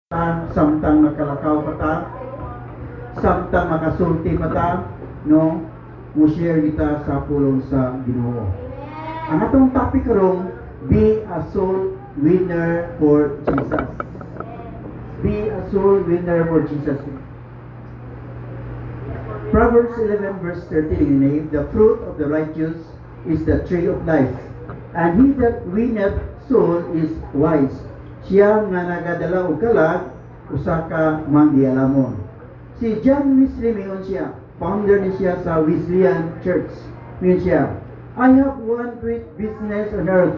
samtang makalakaw pa ta, samtang makasulti pa ta, no, mo-share kita sa pulong sa Ginoo. Ang atong topic karong, be a soul winner for Jesus. Be a soul winner for Jesus. Proverbs 11 verse 13, the fruit of the righteous is the tree of life, and he that winneth soul is wise. Siya nga nagadala og kalag, usa ka manggialamon. Si John Wesley mingon siya, founder ni siya sa Wesleyan Church. Mingon siya, I have one great business on earth,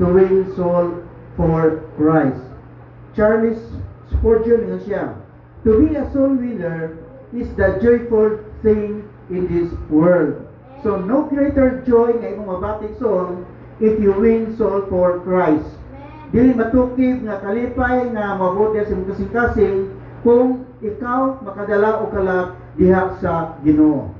to win soul for Christ. Charles Spurgeon mingon siya, to be a soul winner is the joyful thing in this world. So no greater joy nga imong mabatik soul if you win soul for Christ. Dili matukib nga kalipay nga mabuti sa imong kasing-kasing kung ikaw makadala o kalag diha sa Ginoo.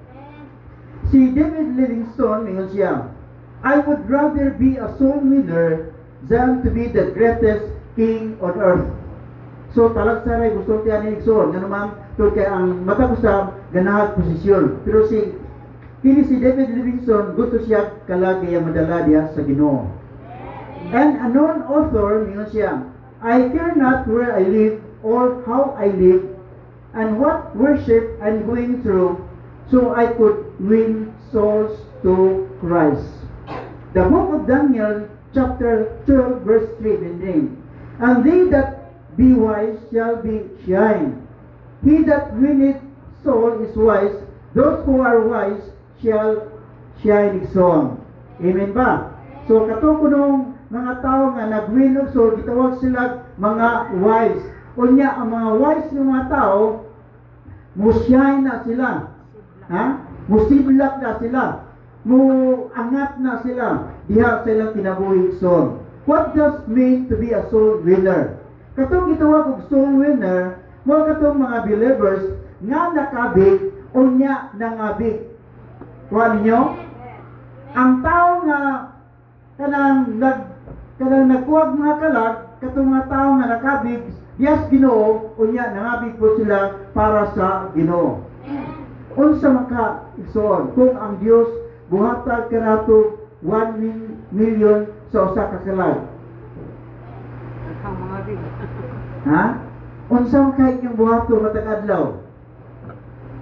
Si David Livingstone mingon siya, I would rather be a soul winner than to be the greatest king on earth. So talagsaray gusto tiyan ni Livingstone nga naman to kay ang mata ko sa ganahan posisyon. Pero si David Livingstone gusto siya kalagi ang madala diha sa Ginoo. And a known author mingon siya, I care not where I live or how I live and what worship I'm going through, so I could win souls to Christ. The book of Daniel chapter 12 verse 3 beginning, and they that be wise shall be shine. He that winneth soul is wise, those who are wise shall shine exon. Amen ba? So katukunong mga tao nga nag-win og soul, gitawag sila mga wise. Unya ang mga wise ng mga tao, mo-shine na sila. Ha? Musiblak na sila. Mo-angat na sila. Diha sa ilang kinabuhi soul. What does mean to be a soul winner? Katong gitawag og soul winner, mo katong mga believers nga nakabig unya nangabig. Kuha ninyo? Ang tao nga kanang nagkuwag mga kalag, katong mga tao nga nakabig, yes Ginoo, unya nangabig po sila para sa Ginoo. Unsa maka igsoon kung ang Dios buhatag kanato 1 million sa usa ka kalag? Ha? Unsa kay yung buhato matag adlaw?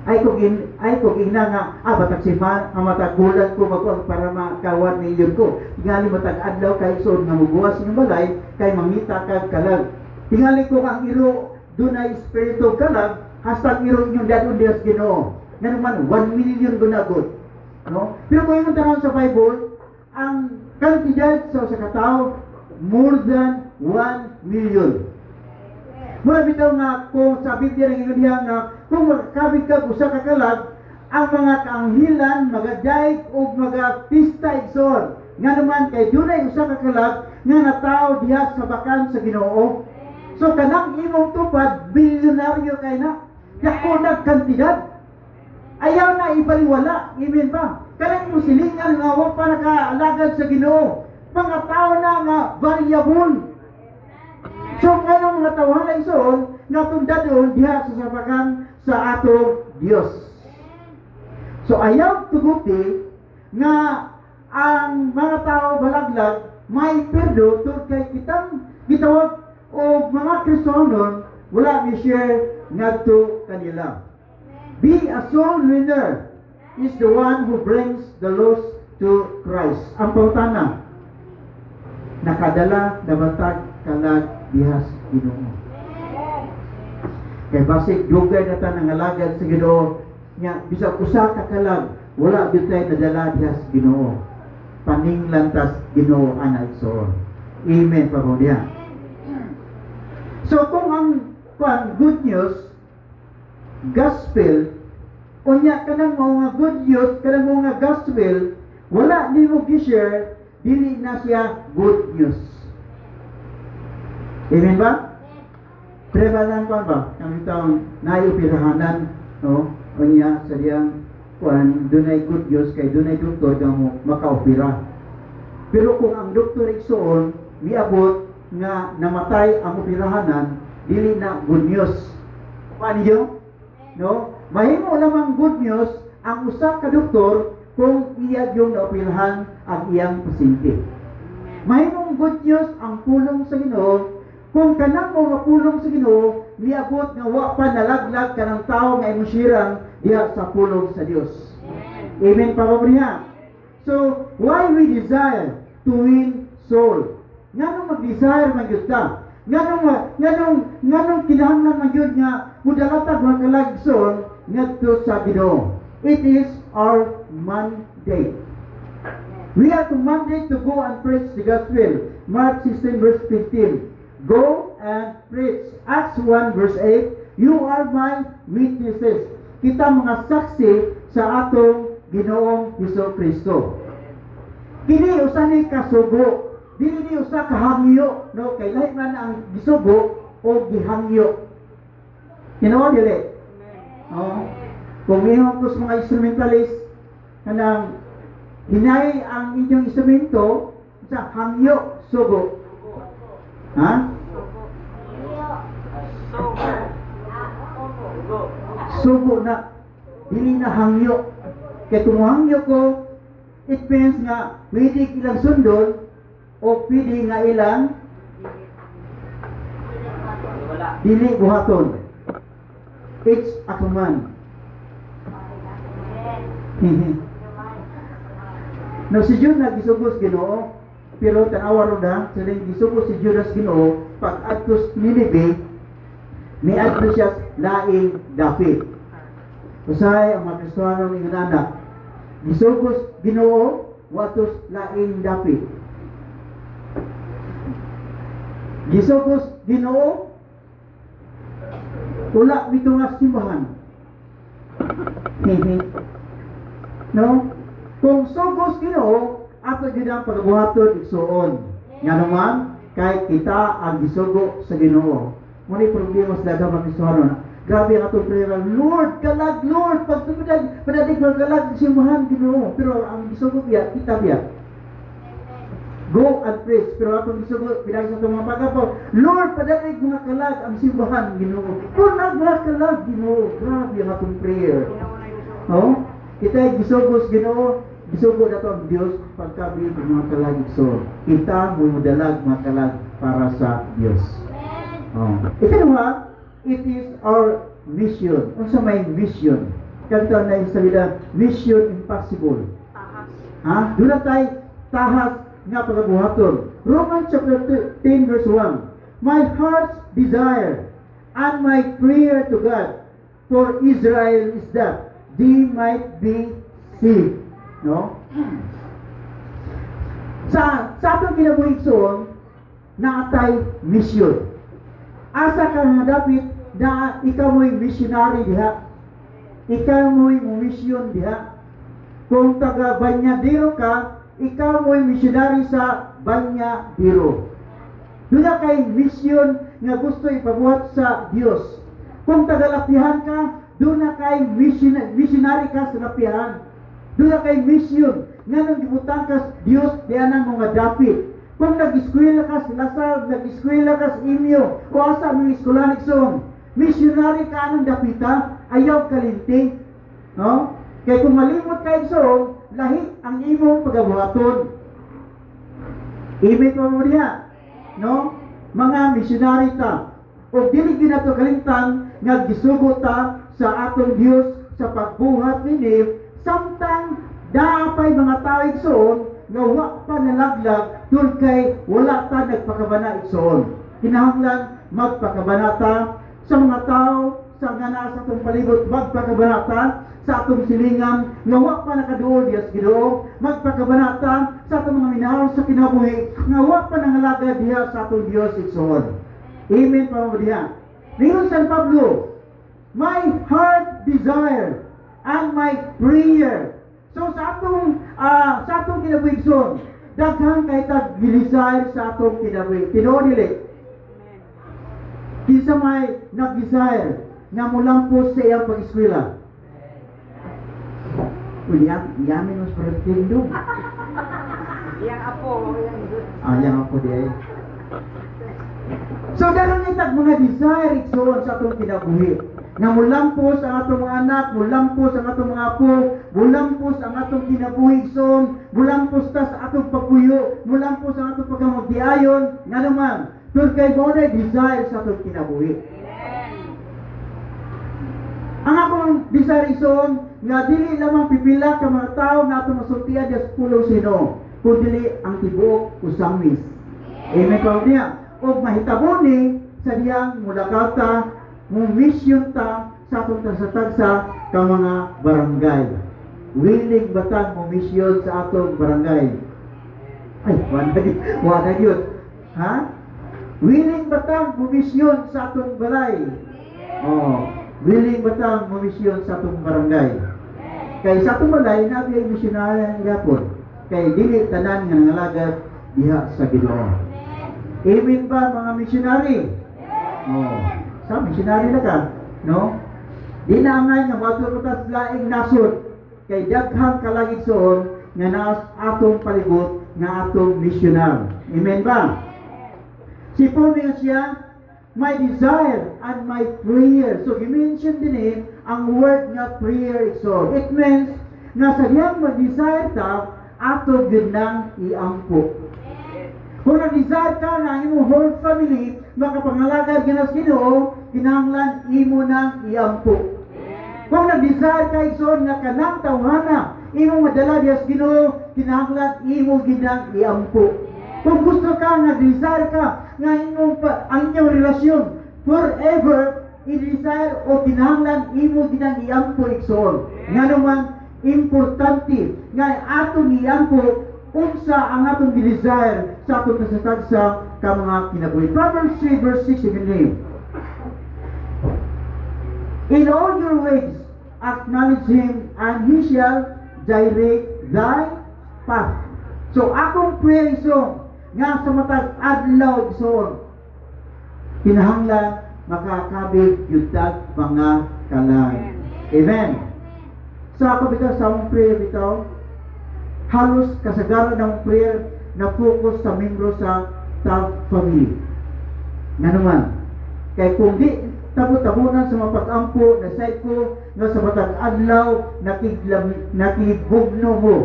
Ay kung ina nga batag siman ang matagulan ko magkuan para makawan milyon ko. Tingali matag adlaw kay sud nga mubuwas ng balay kay mangita kag kalag. Tingali ko ang iro dunay espiritu kalag hasta iro inyong dadon dias Ginoo. Nga naman 1 million gunagot. No? Pero kung yung tanan sa Bible, ang kantidad sa katao more than 1 million. Muna bitaw nga kung sa Biblia ng diha nga kung magkabig ka usa ka kalag, ang mga kaanghilan magadaig o magapista igsoon. Nga naman kay dunay usa ka kalag nga natawo diha sa bakan sa Ginoo. So kanang imong tupad bilyonaryo kay na. Dako nag kantidad. Ayaw na ibaliwala. Amen ba? Kanang musilingan nga wa pa nakaalagad sa Ginoo. Mga tao na nga variable. So, kanong mga tawanan isoon, natundadon diha sa sabakan sa atong Dios. So, ayaw tuguti nga ang mga tao balaglag may perdo tungkol kay kitang gitawag o mga Kristohanon wala ni share ngadto kanila. Be a soul winner is the one who brings the lost to Christ. Ang pautana, nakadala nabatag kalag dihas Ginoo. Kay basig dugay na ta nangalagad sa Ginoo nya bisag usa ka kalag wala bitay nadala dihas Ginoo. Paninglantas Ginoo ana igsoon. Amen pa mo diha. So kung ang good news gospel unya kanang mga good news kanang mga gospel wala nimo gi-share dili na siya good news. Amen ba? Prebalan ko ba? Kami taong naiupirahanan, no? O niya, sa diyang, kung dunay good news, kay dunay doktor ka mo makaupira. Pero kung ang doktor iksoon, miabot nga namatay ang upirahanan, dili na good news. Paano niyo? No? Mahimo lamang good news ang usa ka doktor kung iya yung naopilhan ang iyang pasyente. Mahimong good news ang pulong sa Ginoo kung kanang mo nga pulong sa Ginoo niabot nga wa pa nalaglag kanang tawo nga imong sirang diha sa pulong sa Dios. Amen pa ba niya? So, why we desire to win soul? Nganong mag-desire man gyud ta? Nganong kinahanglan man gyud nga mudalatag mga kalagson ngadto sa Ginoo. It is our mandate. We are commanded to go and preach the gospel. Mark 16 verse 15. Go and preach. Acts 1 verse 8. You are my witnesses. Kita mga saksi sa atong Ginoong Hesus Kristo. Kini usa ni kasugo. Dili ni usa ka hangyo, no? Kay lahi man ang gisugo o gihangyo. Tinuod dili. Oh. Kung iyong kus mga instrumentalist kanang hinay ang inyong instrumento sa hangyo, sugo. Ha? Sugo na. Dili na hangyo. Kaya kung hangyo ko, it means nga pwede ilang sundol o pwede nga ilang dili buhaton. It's a command. No, si Judas gisugos Ginoo, pero tanawa ro da, siling gisugos si Judas Ginoo pag adtos Ninive, ni adto siya laing dapit. Usahay ang mga Kristiyano ni anak, gisugos Ginoo watos laing dapit. Gisugos Ginoo wala bito nga simbahan. No? Kung sugos Ginoo, ato gyud ang pagbuhaton igsuon. Nga naman kay kita ang gisugo sa Ginoo. Muni problema sa daghang mga Kristiyano. Grabe ang atong prayer, Lord, kalag, Lord, pagtumidag, padadig kalag simbahan Ginoo. Pero ang gisugo biya, kita biya. Go and preach. Pero atong gisugo, pinag sa itong mga pagkapaw, Lord, padadig mga kalag ang simbahan Ginoo. Kung mga kalag Ginoo, grabe ang atong prayer. No? Kita ay gisugos Ginoo, gisugo na to ang Diyos pagkabi ng mga kalag igsoon. Kita mumudalag mga kalag para sa Diyos. Ikalawa, it is our mission. Unsa may mission? Kanto na yung salida, mission impossible. Ha? Doon na tayo tahas nga pagabuhaton. Romans chapter 10 verse 1. My heart's desire and my prayer to God for Israel is that they might be saved. No? Sa atong kinabuhigsoon, naatay mission. Asa ka nga dapat na ikaw mo'y missionary diha. Ikaw mo'y mission diha. Kung taga Banyadero ka, ikaw mo'y missionary sa Banyadero. Doon na kay mission nga gusto ipabuhat sa Dios. Kung taga Lapihan ka, doon na kay missionary ka sa Lapihan. Doon na kay mission nga nang gibutang ka Dios diyan ang mga dapit. Kung nag-eskwela ka sa Lasal, nag-eskwela ka sa Imyo, o asa ang eskwelanik son, missionary ka anong dapita, ayaw kalinting. No? Kaya kung malimot ka son, lahi ang imong pagabuhaton. Imit mo niya. No? Mga missionary ta. O dili ginato kalintang, nagisugo ta sa atong Dios sa pagbuhat ni Nib, samtang daapay mga tao igsoon, nga wa pa nalaglag tul kay wala ta nagpakabana igsoon. Kinahanglan magpakabanata sa mga tao sa ngana sa atong palibot, magpakabanata sa atong silingan nga wa pa nakaduol diha sa Ginoo, magpakabanata sa atong mga minahal sa kinabuhi nga wa pa nangalaga diha sa atong Dios igsoon. Amen pa mo diha. Ningon San Pablo, my heart desire and my prayer. So sa atong kinabuhigson, daghang kay tag desire sa atong kinabuhi. Tinuod dili. Kinsa may nag-desire nga mulampos sa iyang pag-eskwela. Yamin mas pertindo. Yang apo, yang yang apo di ay. So daron itag mga desire igsoon sa atong kinabuhi. Nga mulampos ang atong mga anak, mulampos ang atong mga apo, mulampos ang atong kinabuhi igsoon, mulampos ta sa atong pagpuyo, mulampos ang atong pagkamagdiayon, nga naman, pero kay mo na desire sa atong kinabuhi. Ang akong desire igsoon, nga dili lamang pipila ka mga tao nga atong masultian sa pulong sino, kundi ang tibuok usamis. Amen pa niya. O mahitabo ni sa diyang mulakata, mo mission ta sa atong tagsa-tagsa ka mga barangay. Willing batang mo mission sa atong barangay. Ay, wala yun. Ha? Willing batang mo mission sa atong balay. Oh, willing batang mo mission sa atong barangay. Kay sa atong balay, nabi ay missionary ang gapon. Kay dili tanan nga nangalagad diha sa Ginoo. Amen ba mga missionary? Oh, sa missionary na ka, no? Di na angay nga maturutas laing nasod kay daghang kalagigsoon nga naas atong palibot nga atong missionary. Amen ba? Si Paul siya, my desire and my prayer. So, i-mention din ang word nga prayer igsoon. It means nga sa diyang mag-desire ta ato gyud nang iampo. Kung nag-desire ka na imong whole family makapangalagad ginas Ginoo, kinahanglan imo nang iampo. Kung nag-desire ka igsoon nga kanang tawhana imong madala dias Ginoo, kinahanglan imo ginang iampo. Kung gusto ka nag-desire ka nga ang inyong relasyon forever i-desire o kinahanglan imo ginang iampo igsoon. Nga naman importante nga ato iampo unsa ang atong desire sa atong kasatagsa ka mga kinabuhi. Proverbs 3 verse 6 again. In all your ways acknowledge Him and He shall direct thy path. So akong prayer song nga sa matag adlaw igsoon, kinahanglan makakabig yudag mga kalang. Amen. Sa ako bitaw sa akong prayer bitaw, halos kasagaran ng prayer na focus sa membro sa family. Nga naman, kay kung di tabo-tabunan sa mapag-ampo na side ko nga sa matag adlaw nakigugno mo.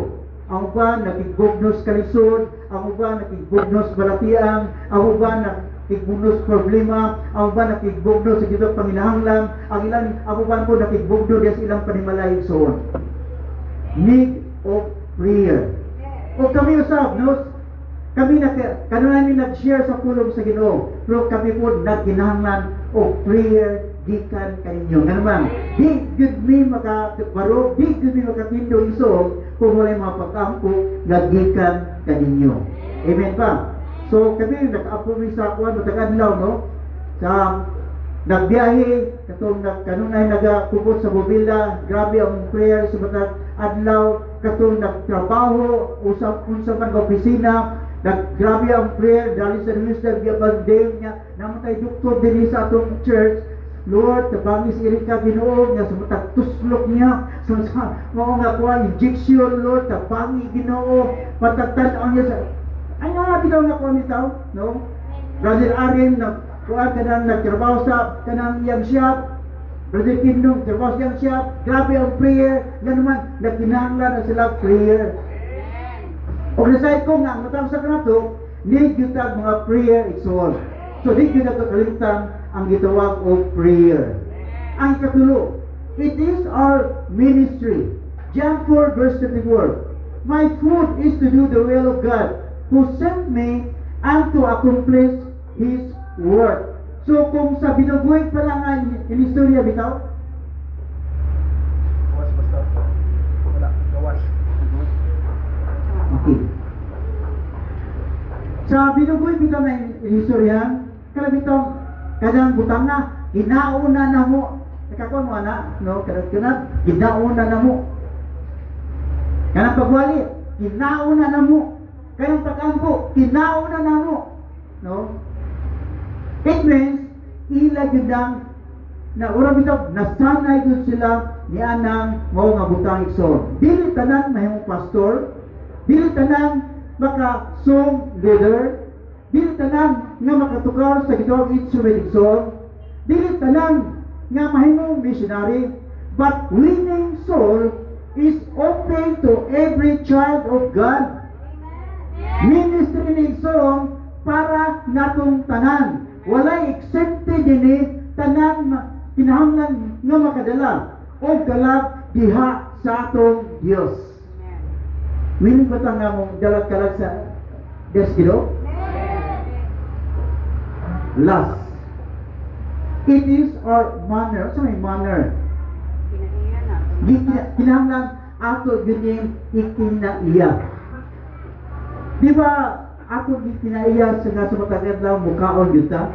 Ang uban nakigugno sa kalisod, ang uban nakigugno sa balatiang, ang uban nakigugno sa problema, ang uban nakigugno sa gitong panginahanglan, ang uban po nakigugno sa ilang panimalay soon. Need of prayer. O kami usab, no? Kami namin nag-share sa pulong sa Ginoo, pero kami po nagkinahanglan o prayer gikan kaninyo. Nga naman, di gud mi makabaro, di gud mi makatindo iso kung wala mga pagkampo nga gikan kaninyo. Amen pa. So kami nag-apo mi sa kuan matag-adlaw, no? Sa nagbiyahe katong kanunay nagakupot sa Bobila, grabe ang prayer sa matag adlaw, katong nagtrabaho usap unsa man ka opisina, grabe ang prayer dali sa minister gyapon niya namatay doktor dinhi sa atong church. Lord, tabangis iri ka Ginoo nga sa matag tuslok niya sa mao nga kuan injection, Lord, tabangi Ginoo patagtan-aw niya sa ay nga bitaw nga kuan bitaw, no? Brother Arin kuan kanang nagtrabaho sa kanang iyang shop, Brother Kingdom trabaho sa iyang shop, grabe ang prayer nga naman nagkinahanglan na sila prayer. O nasay ko nga matang sa kanato need gyud tag mga prayer igsoon. So di gyud nakalimutan ang gitawag og prayer. Ang ikatulo, it is our ministry. John 4 verse 34. My food is to do the will of God who sent me and to accomplish His work. So kung sa binubuhay pa lang ang inistorya bitaw, okay. Sa binubuhay bitaw na inistorya, kala bitaw kadang butanga, ginauna na mo. Nakakuha mo ana, no? Kadang ginauna na mo. Kanang pagwali, ginauna na mo. Kanang pag-ampo, ginauna na mo. No? It means, ila gudang na urang bitaw, nasanay gud sila ni anang mao nga butang igsoon. Dili tanan mahimong pastor, dili tanan maka song leader, dili tanan nga makatukar sa Ginoo instrument igsoon, dili tanan nga mahimong missionary, but winning soul is open to every child of God. Ministry ni igsoon para natong tanan. Walay exempted dinhi tanan kinahanglan nga makadala o kalag diha sa atong Dios. Willing ba ta nga mong dalag-kalag sa Dios Ginoo? Last, it is our manner. Sa may manner? Kinahanglan ato yun ikinaiya. Di ba ato ikinaiya sa matag adlaw mukaon yun ta?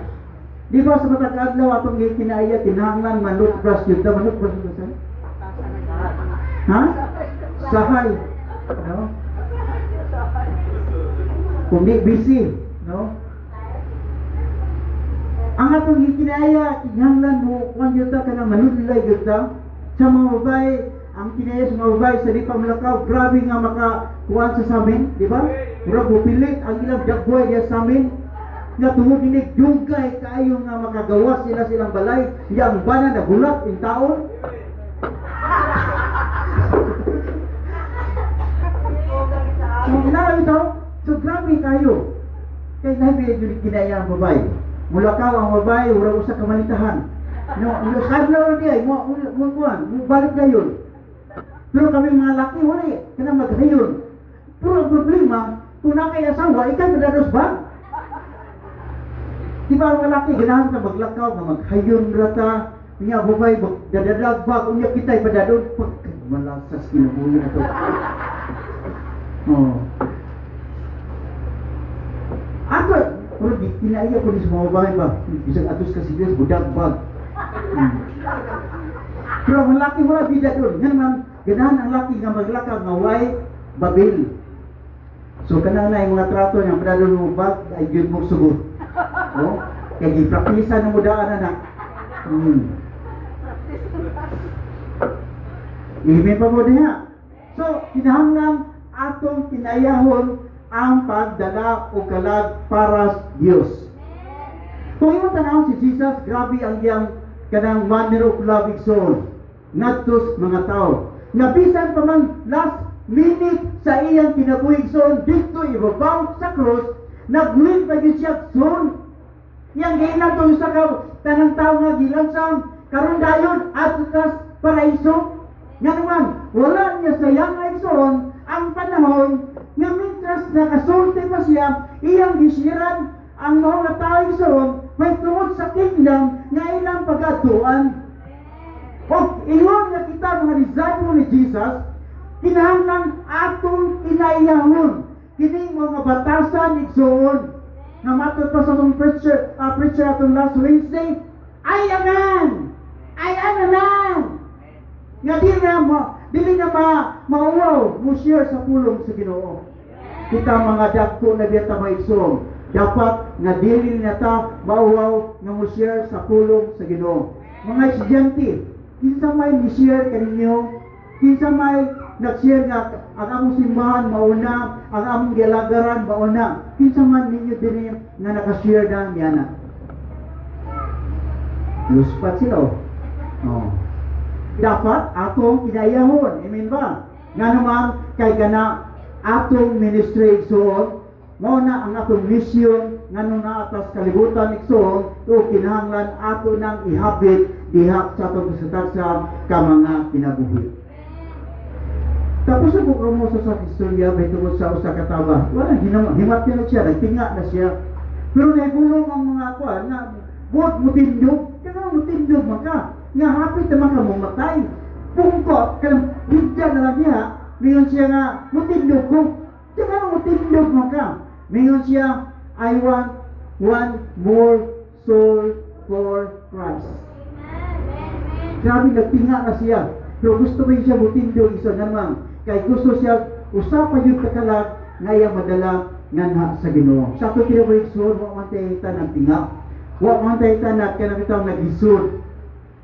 Di ba sa matag adlaw atong ikinaiya kinahanglan manutbras yun ta? Manutbras yun ta? Ha? Sahay. No? Kung di busy. No? Ang atong ikinaiya kinahanglan mo kung yun ta ka na manulay yun ta? Sa mga babae, ang kinaya sa mga babae sa di pamlakaw, grabe nga makakuhaan sa amin, di ba? Murag bupilit ang ilang dagboy diya sa amin, nga tungod dinig dugay kaayo nga makagawas sila silang balay, yang bana na gulat in taon. So, kinala ito, so grabe kayo. Kaya nabi yung kinaya ang babae. Mulakaw ang babae, urang usa kamalitahan. No, sadlaw dia, mo balik na yun. Pero kami mga laki, wala eh, kaya maghayon. Pero ang problema, kung nakay asawa, ikaw madados ba? Di ba ang laki, ganahan ka maglakaw, na maghayon rata, niya bubay, dadadag ba, kung niya kita'y padadon, malasas kinabuhin na ito. Oh. Ako, pero di kinaiya ko ni sa mga bahay ba, isang atos kasi Diyos, budak bag. Pero ang laki wala bida doon. Yan naman, ganahan ang laki nga maglakaw nga way babil. So kanang na yung mga trato niya, padadon mo bag, ay yun mo sugot. Oh? Kaya gipraktisa na mo daan na. Imin pa mo diha. So, kinahanglan atong kinayahon ang pagdala o kalag para sa Diyos. Kung imo tanaw si Jesus, grabe ang iyang kanang manner of love igsoon ngadto mga tao. Nabisan pa man last minute sa iyang kinabuhi igsoon dito ibabaw sa cross, nag-win pa gyud siya igsoon. Yang giinan to sa tanang tao nga gilansang karon dayon atas paraiso. Nga naman, wala niya sayang nga igsoon ang panahon nga mitras nakasulti pa siya iyang gisiran ang mga tao igsoon may tungod sa kingdom nga ilang pagatuan. O iyon nga kita mga disciple ni Jesus, kinahanglan atong inayahon kini mga batasan igsoon nga matod pa sa atong preacher atong last Wednesday, I am a man nga dili na mauwaw mo share sa pulong sa Ginoo. Kita mga dagko na biyata maigsoon, dapat nga dili na ta mauwaw nga mo share sa pulong sa Ginoo. Mga estudyante, kinsa may ni-share kaninyo, kinsa may nag-share nga ang among simbahan mauna, ang among gilagaran mauna, kinsa man ninyo dinhi nga naka-share na niya na. Luspat sila. Oh. Dapat atong kinayahon, amen ba? Nga naman kay kana atong ministry igsoon, mao na ang atong mission nganong na atas kalibutan igsoon, o kinahanglan ato nang ihabit diha sa atong sa ka mga kinabuhi. Tapos ako mo sa istorya tungkol sa usa ka tawo. Wala himat na siya, nagtinga na siya. Pero nahibulong ang mga kuan nga buot mutindog, kana mutindog maka nga hapit naman ka mong matay. Pungkot kanang bigyan na lang niya, mingon siya nga mutindog ko. Kana mutindog maka. Mingon siya, I want one more soul for Christ. Grabe, nagtinga na siya. Pero gusto ba siya mutindog isa naman. Kaya gusto siya usapan yung kakalag nga iyang madala nga sa Ginoo. Sa ito kinabalik-sur, huwag man tayo ita nagtinga. Huwag man tayo ita na kinabitaw nag-isur.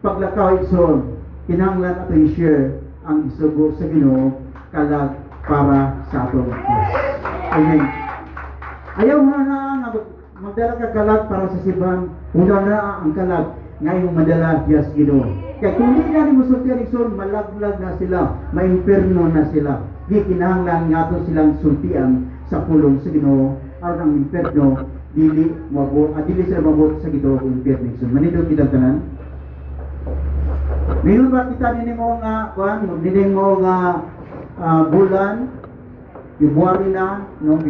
Paglakaw igsoon, kinahanglan ato i-share ang isugo sa Ginoo kalag para sa atong Diyos. Amen. Ayaw nga magdala ka kalag para sa siban, una na ang kalag nga imong madala Diyos Ginoo. Kaya kung di na mo sultihan igsoon, malaglag na sila, maimperno na sila. Di kinahanglan nga to silang sultian sa pulong sa Ginoo aron ang imperno dili sila mabot sa Ginoo ang imperno igsoon. Manindot kita tanan. Mayroon ba kita nini mo nga bulan, February na, no?